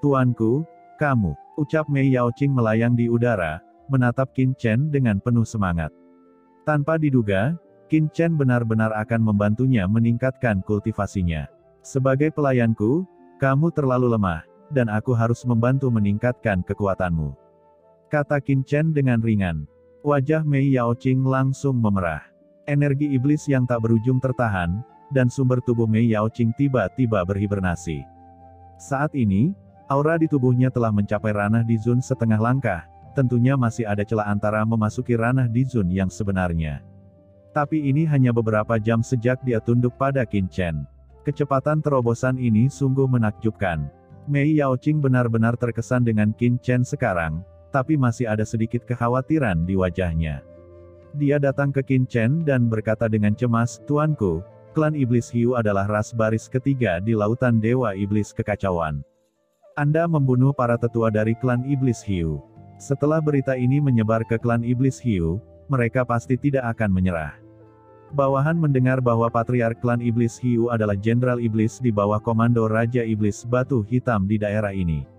Tuanku, kamu, ucap Mei Yaoqing melayang di udara, menatap Qin Chen dengan penuh semangat. Tanpa diduga, Qin Chen benar-benar akan membantunya meningkatkan kultivasinya. Sebagai pelayanku, kamu terlalu lemah, dan aku harus membantu meningkatkan kekuatanmu, kata Qin Chen dengan ringan. Wajah Mei Yaoqing langsung memerah. Energi iblis yang tak berujung tertahan, dan sumber tubuh Mei Yaoqing tiba-tiba berhibernasi. Saat ini, aura di tubuhnya telah mencapai ranah di zon setengah langkah, tentunya masih ada celah antara memasuki ranah di zon yang sebenarnya. Tapi ini hanya beberapa jam sejak dia tunduk pada Qin Chen. Kecepatan terobosan ini sungguh menakjubkan. Mei Yaoqing benar-benar terkesan dengan Qin Chen sekarang, tapi masih ada sedikit kekhawatiran di wajahnya. Dia datang ke Qin Chen dan berkata dengan cemas, "Tuanku, klan Iblis Hiu adalah ras baris ketiga di lautan Dewa Iblis Kekacauan. Anda membunuh para tetua dari klan Iblis Hiu. Setelah berita ini menyebar ke klan Iblis Hiu, mereka pasti tidak akan menyerah." Bawahan mendengar bahwa patriark klan Iblis Hiu adalah Jenderal Iblis di bawah komando Raja Iblis Batu Hitam di daerah ini.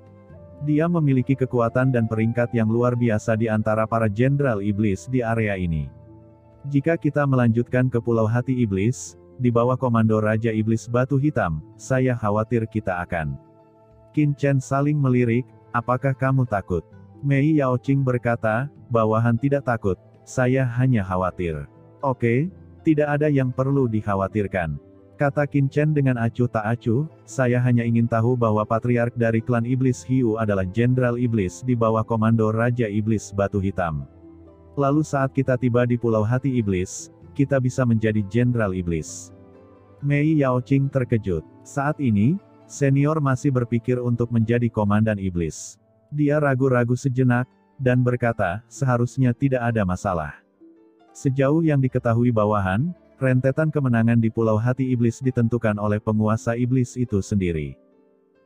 Dia memiliki kekuatan dan peringkat yang luar biasa di antara para Jenderal Iblis di area ini. Jika kita melanjutkan ke Pulau Hati Iblis, di bawah komando Raja Iblis Batu Hitam, saya khawatir kita akan. Qin Chen saling melirik, "Apakah kamu takut?" Mei Yaoqing berkata, "Bawahan tidak takut, saya hanya khawatir." "Oke, tidak ada yang perlu dikhawatirkan," kata Qin Chen dengan acuh tak acuh, "saya hanya ingin tahu bahwa patriark dari klan Iblis Hiu adalah Jenderal Iblis di bawah komando Raja Iblis Batu Hitam. Lalu saat kita tiba di Pulau Hati Iblis, kita bisa menjadi Jenderal Iblis." Mei Yaoqing terkejut. Saat ini, senior masih berpikir untuk menjadi komandan iblis. Dia ragu-ragu sejenak, dan berkata, "Seharusnya tidak ada masalah." Sejauh yang diketahui bawahan, rentetan kemenangan di Pulau Hati Iblis ditentukan oleh penguasa iblis itu sendiri.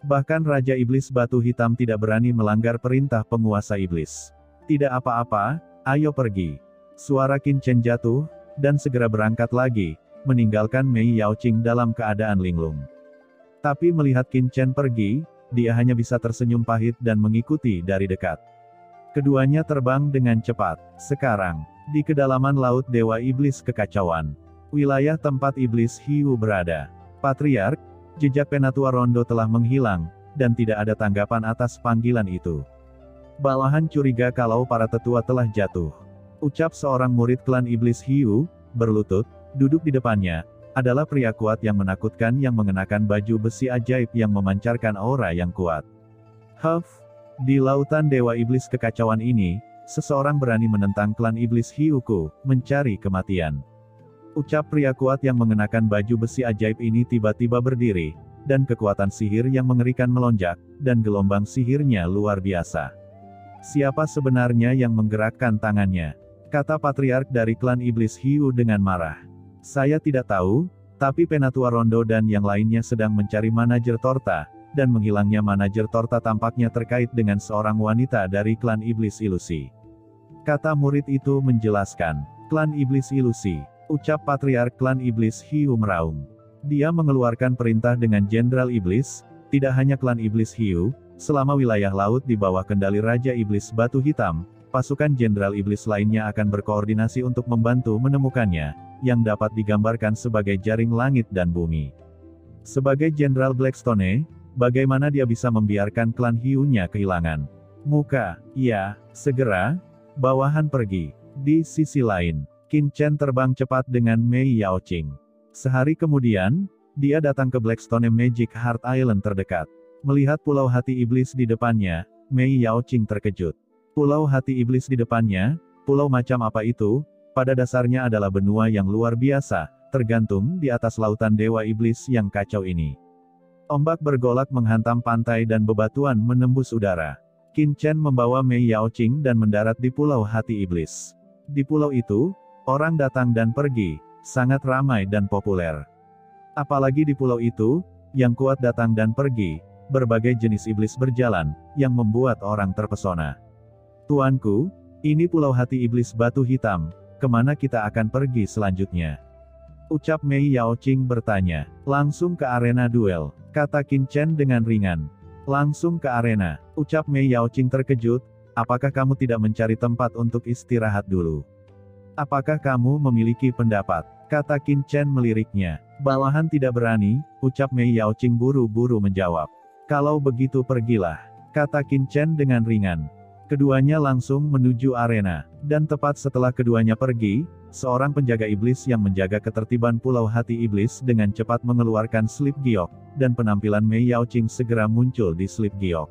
Bahkan Raja Iblis Batu Hitam tidak berani melanggar perintah penguasa iblis. "Tidak apa-apa, ayo pergi." Suara Qin Chen jatuh, dan segera berangkat lagi, meninggalkan Mei Yaoqing dalam keadaan linglung. Tapi melihat Qin Chen pergi, dia hanya bisa tersenyum pahit dan mengikuti dari dekat. Keduanya terbang dengan cepat. Sekarang, di kedalaman laut Dewa Iblis Kekacauan, wilayah tempat Iblis Hiu berada. Patriark, jejak Penatua Rondo telah menghilang, dan tidak ada tanggapan atas panggilan itu. Bawahan curiga kalau para tetua telah jatuh. Ucap seorang murid klan Iblis Hiu, berlutut, duduk di depannya, adalah pria kuat yang menakutkan yang mengenakan baju besi ajaib yang memancarkan aura yang kuat. "Huff, di lautan Dewa Iblis Kekacauan ini, seseorang berani menentang klan Iblis Hiuku, mencari kematian." Ucap pria kuat yang mengenakan baju besi ajaib ini tiba-tiba berdiri, dan kekuatan sihir yang mengerikan melonjak, dan gelombang sihirnya luar biasa. "Siapa sebenarnya yang menggerakkan tangannya?" kata patriark dari klan Iblis Hiu dengan marah. "Saya tidak tahu, tapi Penatua Rondo dan yang lainnya sedang mencari manajer Torta, dan menghilangnya manajer Torta tampaknya terkait dengan seorang wanita dari klan Iblis Ilusi," kata murid itu menjelaskan. "Klan Iblis Ilusi," ucap patriark klan Iblis Hiu meraung. Dia mengeluarkan perintah dengan Jenderal Iblis, tidak hanya klan Iblis Hiu, selama wilayah laut di bawah kendali Raja Iblis Batu Hitam, pasukan Jenderal Iblis lainnya akan berkoordinasi untuk membantu menemukannya, yang dapat digambarkan sebagai jaring langit dan bumi. Sebagai Jenderal Blackstone, bagaimana dia bisa membiarkan klan Hiu-nya kehilangan muka? "Ya, segera." Bawahan pergi. Di sisi lain, Qin Chen terbang cepat dengan Mei Yaoqing. Sehari kemudian, dia datang ke Blackstone Magic Heart Island terdekat. Melihat Pulau Hati Iblis di depannya, Mei Yaoqing terkejut. Pulau Hati Iblis di depannya, pulau macam apa itu? Pada dasarnya adalah benua yang luar biasa, tergantung di atas lautan Dewa Iblis yang kacau ini. Ombak bergolak menghantam pantai dan bebatuan menembus udara. Qin Chen membawa Mei Yaoqing dan mendarat di Pulau Hati Iblis. Di pulau itu, orang datang dan pergi, sangat ramai dan populer. Apalagi di pulau itu, yang kuat datang dan pergi, berbagai jenis iblis berjalan, yang membuat orang terpesona. "Tuanku, ini Pulau Hati Iblis Batu Hitam, kemana kita akan pergi selanjutnya?" ucap Mei Yaoqing bertanya. "Langsung ke arena duel," kata Qin Chen dengan ringan. Langsung ke arena, ucap Mei Yaoqing terkejut, apakah kamu tidak mencari tempat untuk istirahat dulu? Apakah kamu memiliki pendapat? Kata Qin Chen meliriknya. Bawahan tidak berani, ucap Mei Yaoqing buru-buru menjawab. Kalau begitu pergilah, kata Qin Chen dengan ringan. Keduanya langsung menuju arena, dan tepat setelah keduanya pergi, seorang penjaga iblis yang menjaga ketertiban Pulau Hati Iblis dengan cepat mengeluarkan slip giok, dan penampilan Mei Yaoqing segera muncul di slip giok.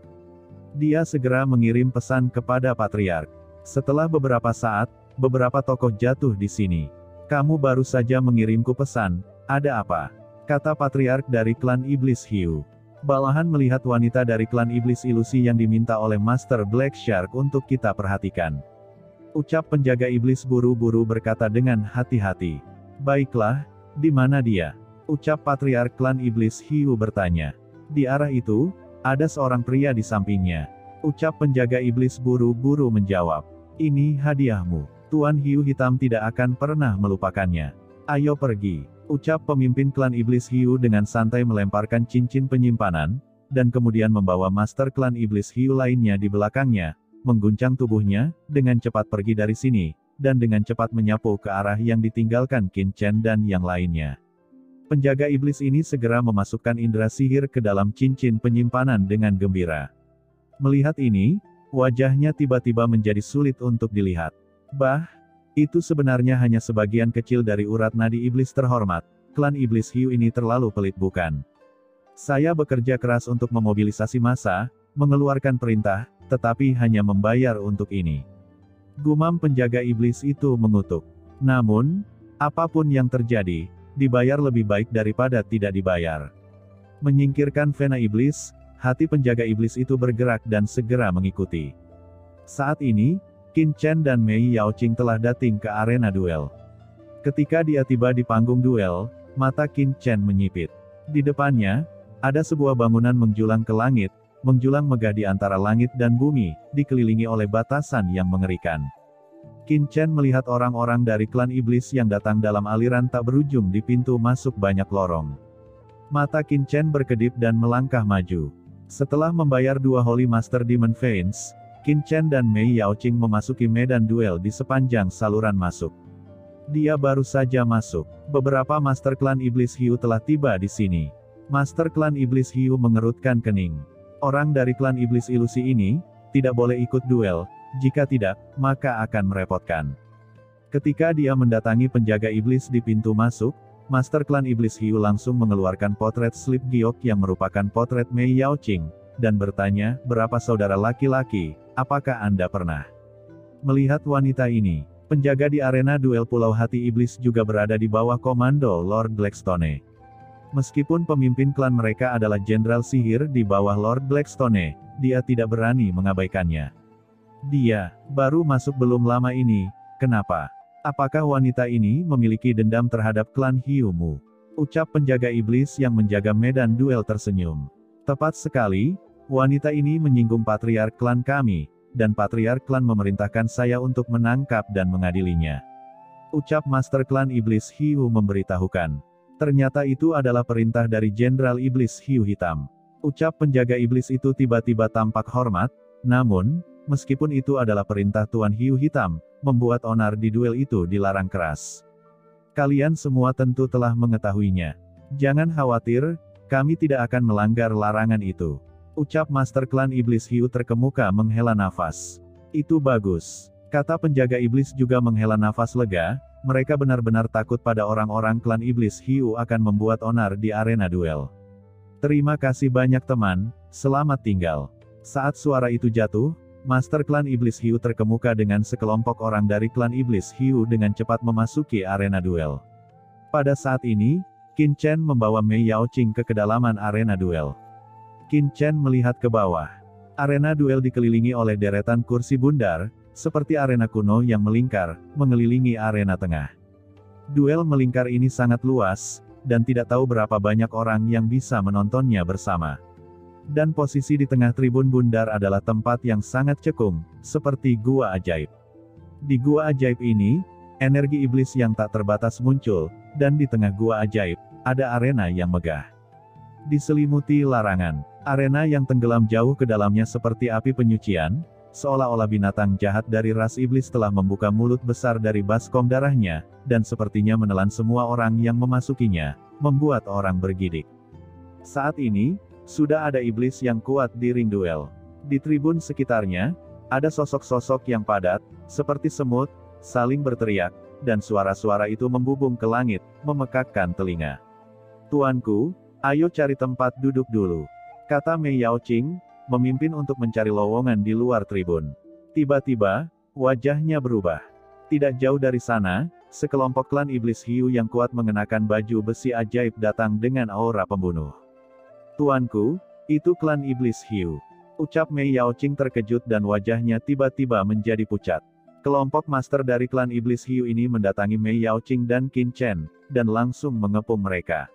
Dia segera mengirim pesan kepada Patriark. Setelah beberapa saat, beberapa tokoh jatuh di sini. Kamu baru saja mengirimku pesan, ada apa? Kata Patriark dari klan Iblis Hiu. Bawahan melihat wanita dari klan Iblis Ilusi yang diminta oleh Master Black Shark untuk kita perhatikan. Ucap penjaga iblis buru-buru berkata dengan hati-hati. Baiklah, di mana dia? Ucap Patriark klan Iblis Hiu bertanya. Di arah itu, ada seorang pria di sampingnya. Ucap penjaga iblis buru-buru menjawab. Ini hadiahmu. Tuan Hiu Hitam tidak akan pernah melupakannya. Ayo pergi. Ucap pemimpin klan Iblis Hiu dengan santai melemparkan cincin penyimpanan, dan kemudian membawa master klan Iblis Hiu lainnya di belakangnya, mengguncang tubuhnya, dengan cepat pergi dari sini, dan dengan cepat menyapu ke arah yang ditinggalkan Qin Chen dan yang lainnya. Penjaga iblis ini segera memasukkan indera sihir ke dalam cincin penyimpanan dengan gembira. Melihat ini, wajahnya tiba-tiba menjadi sulit untuk dilihat. Bah, itu sebenarnya hanya sebagian kecil dari urat nadi iblis terhormat. Klan Iblis Hiu ini terlalu pelit bukan? Saya bekerja keras untuk memobilisasi massa, mengeluarkan perintah, tetapi hanya membayar untuk ini. Gumam penjaga iblis itu mengutuk. Namun, apapun yang terjadi, dibayar lebih baik daripada tidak dibayar. Menyingkirkan vena iblis, hati penjaga iblis itu bergerak dan segera mengikuti. Saat ini, Qin Chen dan Mei Yaoqing telah datang ke arena duel. Ketika dia tiba di panggung duel, mata Qin Chen menyipit. Di depannya, ada sebuah bangunan menjulang ke langit, menjulang megah di antara langit dan bumi, dikelilingi oleh batasan yang mengerikan. Qin Chen melihat orang-orang dari klan iblis yang datang dalam aliran tak berujung di pintu masuk banyak lorong. Mata Qin Chen berkedip dan melangkah maju. Setelah membayar 2 Holy Master Demon Veins, Qin Chen dan Mei Yaoqing memasuki medan duel di sepanjang saluran masuk. Dia baru saja masuk. Beberapa Master Klan Iblis Hiu telah tiba di sini. Master Klan Iblis Hiu mengerutkan kening. Orang dari klan Iblis Ilusi ini, tidak boleh ikut duel, jika tidak, maka akan merepotkan. Ketika dia mendatangi penjaga iblis di pintu masuk, Master Klan Iblis Hiu langsung mengeluarkan potret slip giok yang merupakan potret Mei Yaoqing, dan bertanya, berapa saudara laki-laki, apakah Anda pernah melihat wanita ini? Penjaga di arena duel Pulau Hati Iblis juga berada di bawah komando Lord Blackstone. Meskipun pemimpin klan mereka adalah jenderal sihir di bawah Lord Blackstone, dia tidak berani mengabaikannya. Dia baru masuk belum lama ini, kenapa? Apakah wanita ini memiliki dendam terhadap klan Hiumu? Ucap penjaga iblis yang menjaga medan duel tersenyum. Tepat sekali, wanita ini menyinggung patriark klan kami, dan patriark klan memerintahkan saya untuk menangkap dan mengadilinya. Ucap Master Klan Iblis Hiu memberitahukan. Ternyata itu adalah perintah dari Jenderal Iblis Hiu Hitam. Ucap penjaga iblis itu tiba-tiba tampak hormat, namun, meskipun itu adalah perintah Tuan Hiu Hitam, membuat onar di duel itu dilarang keras. Kalian semua tentu telah mengetahuinya. Jangan khawatir, kami tidak akan melanggar larangan itu. Ucap Master Klan Iblis Hiu terkemuka menghela nafas. Itu bagus. Kata penjaga iblis juga menghela nafas lega, mereka benar-benar takut pada orang-orang klan Iblis Hiu akan membuat onar di arena duel. Terima kasih banyak teman, selamat tinggal. Saat suara itu jatuh, Master Klan Iblis Hiu terkemuka dengan sekelompok orang dari klan Iblis Hiu dengan cepat memasuki arena duel. Pada saat ini, Qin Chen membawa Mei Yaoqing ke kedalaman arena duel. Qin Chen melihat ke bawah. Arena duel dikelilingi oleh deretan kursi bundar, seperti arena kuno yang melingkar, mengelilingi arena tengah. Duel melingkar ini sangat luas, dan tidak tahu berapa banyak orang yang bisa menontonnya bersama. Dan posisi di tengah tribun bundar adalah tempat yang sangat cekung, seperti gua ajaib. Di gua ajaib ini, energi iblis yang tak terbatas muncul, dan di tengah gua ajaib, ada arena yang megah. Diselimuti larangan. Arena yang tenggelam jauh ke dalamnya seperti api penyucian, seolah-olah binatang jahat dari ras iblis telah membuka mulut besar dari baskom darahnya, dan sepertinya menelan semua orang yang memasukinya, membuat orang bergidik. Saat ini, sudah ada iblis yang kuat di ring duel. Di tribun sekitarnya, ada sosok-sosok yang padat, seperti semut, saling berteriak, dan suara-suara itu membubung ke langit, memekakkan telinga. "Tuanku, ayo cari tempat duduk dulu," kata Mei Yaoqing, memimpin untuk mencari lowongan di luar tribun. Tiba-tiba, wajahnya berubah. Tidak jauh dari sana, sekelompok klan iblis hiu yang kuat mengenakan baju besi ajaib datang dengan aura pembunuh. "Tuanku, itu klan iblis hiu," ucap Mei Yaoqing terkejut dan wajahnya tiba-tiba menjadi pucat. Kelompok master dari klan iblis hiu ini mendatangi Mei Yaoqing dan Qin Chen, dan langsung mengepung mereka.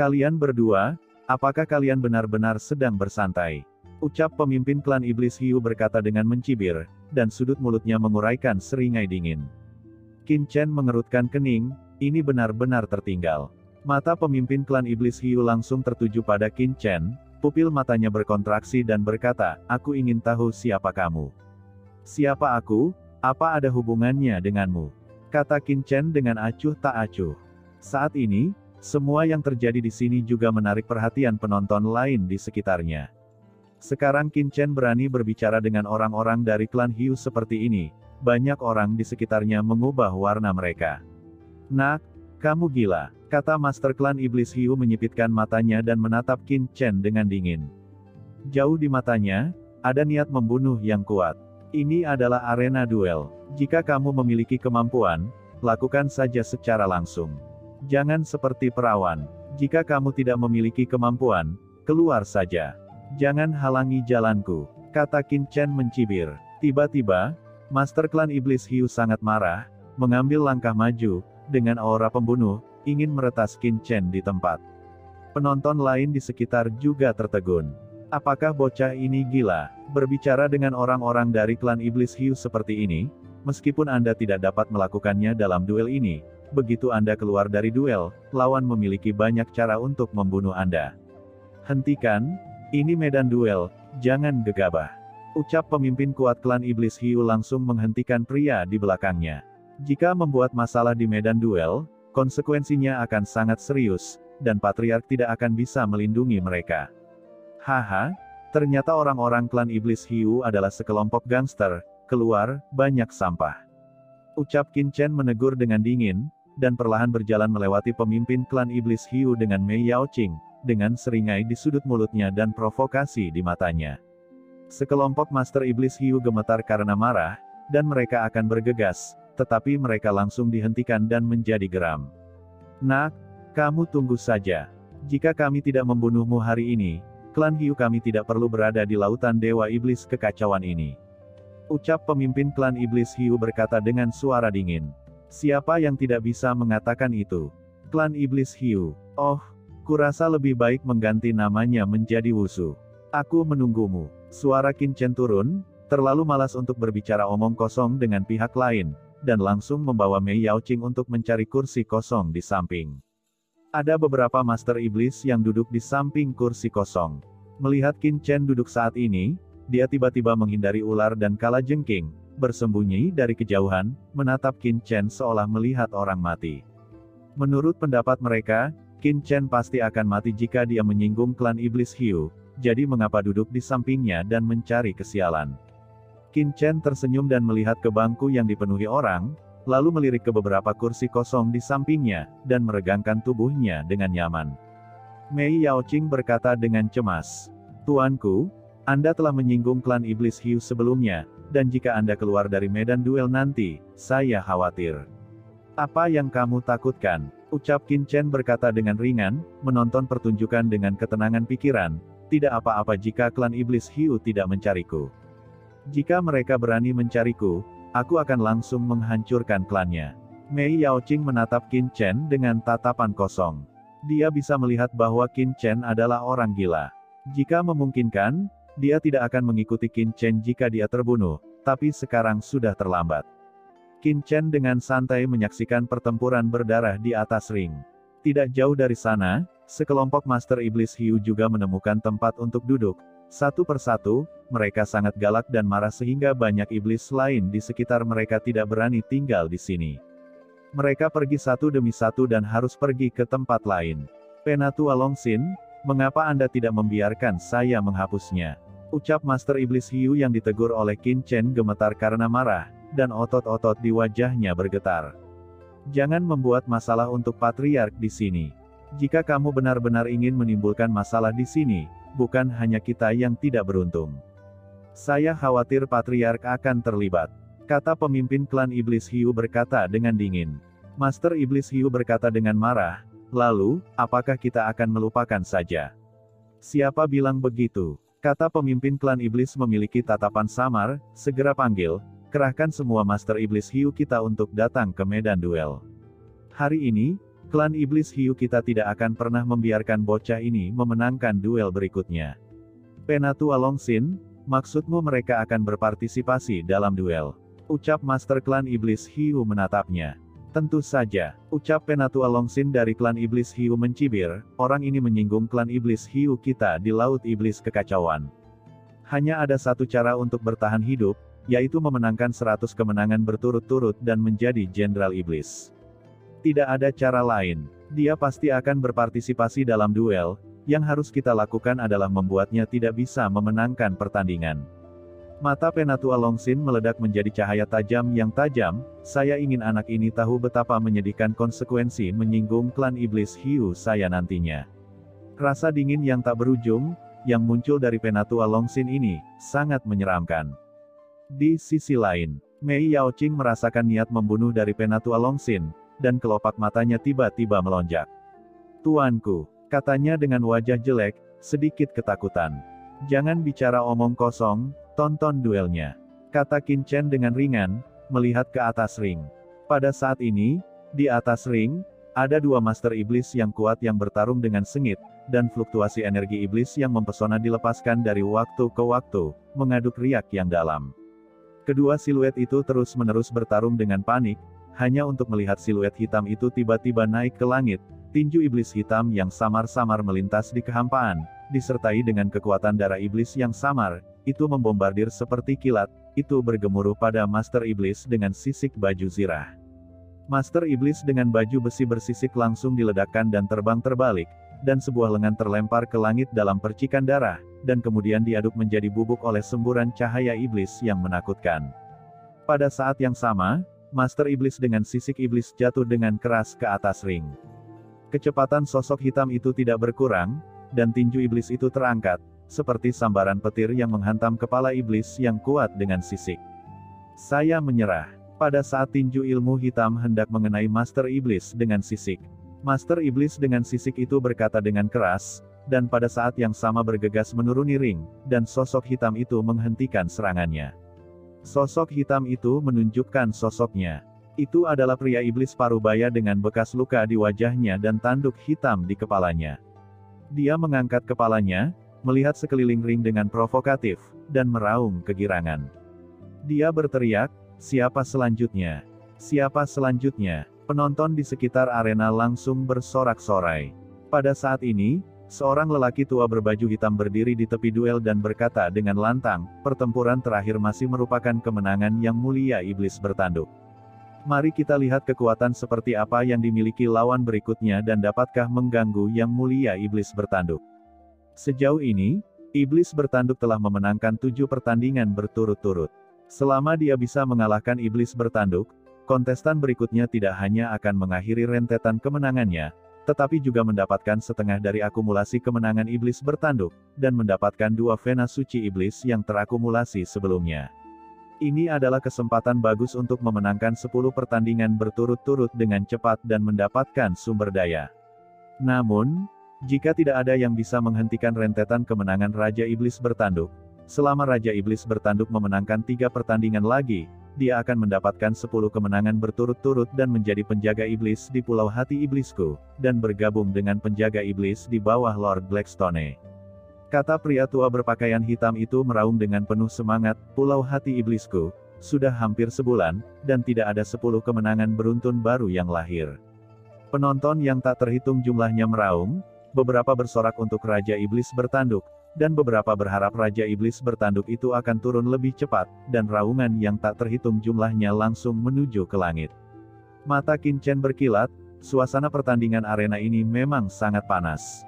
"Kalian berdua, apakah kalian benar-benar sedang bersantai?" ucap pemimpin klan iblis hiu berkata dengan mencibir, dan sudut mulutnya menguraikan seringai dingin. Qin Chen mengerutkan kening, ini benar-benar tertinggal. Mata pemimpin klan iblis hiu langsung tertuju pada Qin Chen, pupil matanya berkontraksi dan berkata, "Aku ingin tahu siapa kamu." "Siapa aku? Apa ada hubungannya denganmu?" kata Qin Chen dengan acuh tak acuh. Saat ini, semua yang terjadi di sini juga menarik perhatian penonton lain di sekitarnya. Sekarang Qin Chen berani berbicara dengan orang-orang dari klan hiu seperti ini, banyak orang di sekitarnya mengubah warna mereka. "Nak, kamu gila," kata Master Klan Iblis Hiu menyipitkan matanya dan menatap Qin Chen dengan dingin. Jauh di matanya, ada niat membunuh yang kuat. "Ini adalah arena duel. Jika kamu memiliki kemampuan, lakukan saja secara langsung. Jangan seperti perawan. Jika kamu tidak memiliki kemampuan, keluar saja. Jangan halangi jalanku," kata Qin Chen mencibir. Tiba-tiba, Master Klan Iblis Hiu sangat marah, mengambil langkah maju, dengan aura pembunuh, ingin meretas Qin Chen di tempat. Penonton lain di sekitar juga tertegun. Apakah bocah ini gila, berbicara dengan orang-orang dari klan Iblis Hiu seperti ini? Meskipun Anda tidak dapat melakukannya dalam duel ini, begitu Anda keluar dari duel, lawan memiliki banyak cara untuk membunuh Anda. "Hentikan, ini medan duel, jangan gegabah," ucap pemimpin kuat klan Iblis Hiu langsung menghentikan pria di belakangnya. Jika membuat masalah di medan duel, konsekuensinya akan sangat serius, dan Patriark tidak akan bisa melindungi mereka. "Haha, ternyata orang-orang klan Iblis Hiu adalah sekelompok gangster, keluar, banyak sampah," ucap Qin Chen menegur dengan dingin, dan perlahan berjalan melewati pemimpin klan Iblis Hiu dengan Mei Yaoqing, dengan seringai di sudut mulutnya dan provokasi di matanya. Sekelompok Master Iblis Hiu gemetar karena marah, dan mereka akan bergegas, tetapi mereka langsung dihentikan dan menjadi geram. "Nak, kamu tunggu saja. Jika kami tidak membunuhmu hari ini, klan Hiu kami tidak perlu berada di lautan Dewa Iblis kekacauan ini," ucap pemimpin klan Iblis Hiu berkata dengan suara dingin. Siapa yang tidak bisa mengatakan itu? Klan Iblis Hiu. "Oh, kurasa lebih baik mengganti namanya menjadi Wusu. Aku menunggumu." Suara Qin Chen turun, terlalu malas untuk berbicara omong kosong dengan pihak lain, dan langsung membawa Mei Yaoqing untuk mencari kursi kosong di samping. Ada beberapa Master Iblis yang duduk di samping kursi kosong. Melihat Qin Chen duduk saat ini, dia tiba-tiba menghindari ular dan kalajengking, bersembunyi dari kejauhan, menatap Qin Chen seolah melihat orang mati. Menurut pendapat mereka, Qin Chen pasti akan mati jika dia menyinggung klan Iblis Hiu, jadi mengapa duduk di sampingnya dan mencari kesialan. Qin Chen tersenyum dan melihat ke bangku yang dipenuhi orang, lalu melirik ke beberapa kursi kosong di sampingnya, dan meregangkan tubuhnya dengan nyaman. Mei Yaoqing berkata dengan cemas, "Tuanku, Anda telah menyinggung klan Iblis Hiu sebelumnya, dan jika Anda keluar dari medan duel nanti, saya khawatir." "Apa yang kamu takutkan?" ucap Qin Chen berkata dengan ringan, menonton pertunjukan dengan ketenangan pikiran, "Tidak apa-apa jika klan Iblis Hiu tidak mencariku. Jika mereka berani mencariku, aku akan langsung menghancurkan klannya." Mei Yaoqing menatap Qin Chen dengan tatapan kosong. Dia bisa melihat bahwa Qin Chen adalah orang gila. Jika memungkinkan, dia tidak akan mengikuti Qin Chen jika dia terbunuh, tapi sekarang sudah terlambat. Qin Chen dengan santai menyaksikan pertempuran berdarah di atas ring. Tidak jauh dari sana, sekelompok Master Iblis Hiu juga menemukan tempat untuk duduk. Satu persatu, mereka sangat galak dan marah sehingga banyak iblis lain di sekitar mereka tidak berani tinggal di sini. Mereka pergi satu demi satu dan harus pergi ke tempat lain. Penatua Longxin, mengapa Anda tidak membiarkan saya menghapusnya? Ucap Master Iblis Hiu yang ditegur oleh Qin Chen gemetar karena marah, dan otot-otot di wajahnya bergetar. Jangan membuat masalah untuk Patriark di sini. Jika kamu benar-benar ingin menimbulkan masalah di sini, bukan hanya kita yang tidak beruntung. Saya khawatir Patriark akan terlibat, kata pemimpin klan Iblis Hiu berkata dengan dingin. Master Iblis Hiu berkata dengan marah, lalu, apakah kita akan melupakan saja? Siapa bilang begitu? Kata pemimpin klan Iblis memiliki tatapan samar, segera panggil, kerahkan semua Master Iblis Hiu kita untuk datang ke medan duel. Hari ini, klan Iblis Hiu kita tidak akan pernah membiarkan bocah ini memenangkan duel berikutnya. Penatua Longxin, maksudmu mereka akan berpartisipasi dalam duel? Ucap Master klan Iblis Hiu menatapnya. Tentu saja, ucap Penatua Longxin dari klan Iblis Hiu mencibir, orang ini menyinggung klan Iblis Hiu kita di Laut Iblis Kekacauan. Hanya ada satu cara untuk bertahan hidup, yaitu memenangkan 100 kemenangan berturut-turut dan menjadi Jenderal Iblis. Tidak ada cara lain, dia pasti akan berpartisipasi dalam duel, yang harus kita lakukan adalah membuatnya tidak bisa memenangkan pertandingan. Mata Penatua Longxin meledak menjadi cahaya tajam yang tajam, saya ingin anak ini tahu betapa menyedihkan konsekuensi menyinggung klan Iblis Hiu saya nantinya. Rasa dingin yang tak berujung, yang muncul dari Penatua Longxin ini, sangat menyeramkan. Di sisi lain, Mei Yaoqing merasakan niat membunuh dari Penatua Longxin, dan kelopak matanya tiba-tiba melonjak. Tuanku, katanya dengan wajah jelek, sedikit ketakutan. Jangan bicara omong kosong, tonton duelnya, kata Qin Chen dengan ringan, melihat ke atas ring. Pada saat ini, di atas ring, ada dua Master Iblis yang kuat yang bertarung dengan sengit, dan fluktuasi energi iblis yang mempesona dilepaskan dari waktu ke waktu, mengaduk riak yang dalam. Kedua siluet itu terus-menerus bertarung dengan panik, hanya untuk melihat siluet hitam itu tiba-tiba naik ke langit, tinju iblis hitam yang samar-samar melintas di kehampaan, disertai dengan kekuatan darah iblis yang samar, itu membombardir seperti kilat, itu bergemuruh pada Master Iblis dengan sisik baju zirah. Master Iblis dengan baju besi bersisik langsung diledakkan dan terbang terbalik, dan sebuah lengan terlempar ke langit dalam percikan darah, dan kemudian diaduk menjadi bubuk oleh semburan cahaya iblis yang menakutkan. Pada saat yang sama, Master Iblis dengan sisik iblis jatuh dengan keras ke atas ring. Kecepatan sosok hitam itu tidak berkurang, dan tinju iblis itu terangkat, seperti sambaran petir yang menghantam kepala iblis yang kuat dengan sisik. Saya menyerah. Pada saat tinju ilmu hitam hendak mengenai Master Iblis dengan sisik, Master Iblis dengan sisik itu berkata dengan keras, dan pada saat yang sama bergegas menuruni ring, dan sosok hitam itu menghentikan serangannya. Sosok hitam itu menunjukkan sosoknya. Itu adalah pria iblis parubaya dengan bekas luka di wajahnya dan tanduk hitam di kepalanya. Dia mengangkat kepalanya, melihat sekeliling ring dengan provokatif, dan meraung kegirangan. Dia berteriak, siapa selanjutnya? Siapa selanjutnya? Penonton di sekitar arena langsung bersorak-sorai. Pada saat ini, seorang lelaki tua berbaju hitam berdiri di tepi duel dan berkata dengan lantang, pertempuran terakhir masih merupakan kemenangan yang mulia iblis bertanduk. Mari kita lihat kekuatan seperti apa yang dimiliki lawan berikutnya dan dapatkah mengganggu yang mulia iblis bertanduk. Sejauh ini, iblis bertanduk telah memenangkan 7 pertandingan berturut-turut. Selama dia bisa mengalahkan iblis bertanduk, kontestan berikutnya tidak hanya akan mengakhiri rentetan kemenangannya, tetapi juga mendapatkan setengah dari akumulasi kemenangan iblis bertanduk, dan mendapatkan 2 vena suci iblis yang terakumulasi sebelumnya. Ini adalah kesempatan bagus untuk memenangkan 10 pertandingan berturut-turut dengan cepat dan mendapatkan sumber daya. Namun, jika tidak ada yang bisa menghentikan rentetan kemenangan Raja Iblis bertanduk, selama Raja Iblis bertanduk memenangkan 3 pertandingan lagi, dia akan mendapatkan 10 kemenangan berturut-turut dan menjadi penjaga iblis di Pulau Hati Iblisku, dan bergabung dengan penjaga iblis di bawah Lord Blackstone. Kata pria tua berpakaian hitam itu meraung dengan penuh semangat, Pulau Hati Iblisku, sudah hampir sebulan, dan tidak ada 10 kemenangan beruntun baru yang lahir. Penonton yang tak terhitung jumlahnya meraung, beberapa bersorak untuk Raja Iblis bertanduk, dan beberapa berharap Raja Iblis bertanduk itu akan turun lebih cepat, dan raungan yang tak terhitung jumlahnya langsung menuju ke langit. Mata Qin Chen berkilat, suasana pertandingan arena ini memang sangat panas.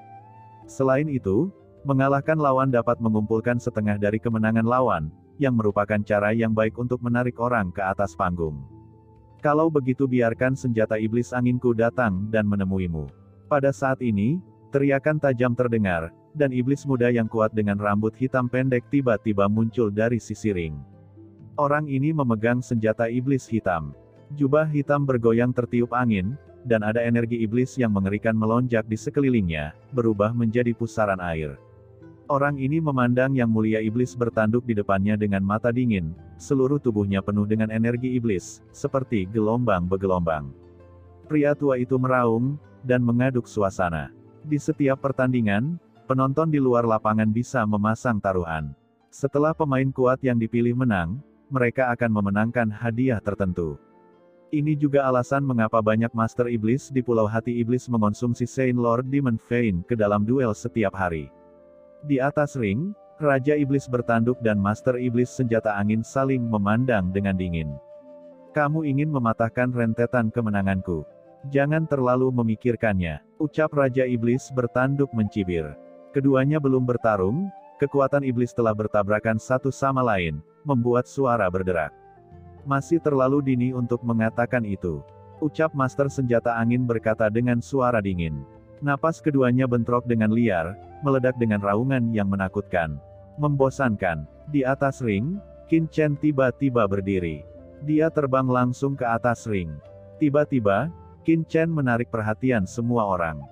Selain itu, mengalahkan lawan dapat mengumpulkan setengah dari kemenangan lawan, yang merupakan cara yang baik untuk menarik orang ke atas panggung. Kalau begitu biarkan senjata iblis anginku datang dan menemuimu. Pada saat ini, teriakan tajam terdengar, dan iblis muda yang kuat dengan rambut hitam pendek tiba-tiba muncul dari sisi ring. Orang ini memegang senjata iblis hitam. Jubah hitam bergoyang tertiup angin, dan ada energi iblis yang mengerikan melonjak di sekelilingnya, berubah menjadi pusaran air. Orang ini memandang Yang Mulia Iblis bertanduk di depannya dengan mata dingin, seluruh tubuhnya penuh dengan energi iblis, seperti gelombang bergelombang. Pria tua itu meraung, dan mengaduk suasana. Di setiap pertandingan, penonton di luar lapangan bisa memasang taruhan. Setelah pemain kuat yang dipilih menang, mereka akan memenangkan hadiah tertentu. Ini juga alasan mengapa banyak Master Iblis di Pulau Hati Iblis mengonsumsi Saint Lord Demon Vein ke dalam duel setiap hari. Di atas ring, Raja Iblis bertanduk dan Master Iblis senjata angin saling memandang dengan dingin. Kamu ingin mematahkan rentetan kemenanganku. Jangan terlalu memikirkannya, ucap Raja Iblis bertanduk mencibir. Keduanya belum bertarung, kekuatan iblis telah bertabrakan satu sama lain, membuat suara berderak. Masih terlalu dini untuk mengatakan itu, ucap Master Senjata Angin berkata dengan suara dingin. Napas keduanya bentrok dengan liar, meledak dengan raungan yang menakutkan. Membosankan. Di atas ring, Qin Chen tiba-tiba berdiri. Dia terbang langsung ke atas ring. Tiba-tiba, Qin Chen menarik perhatian semua orang.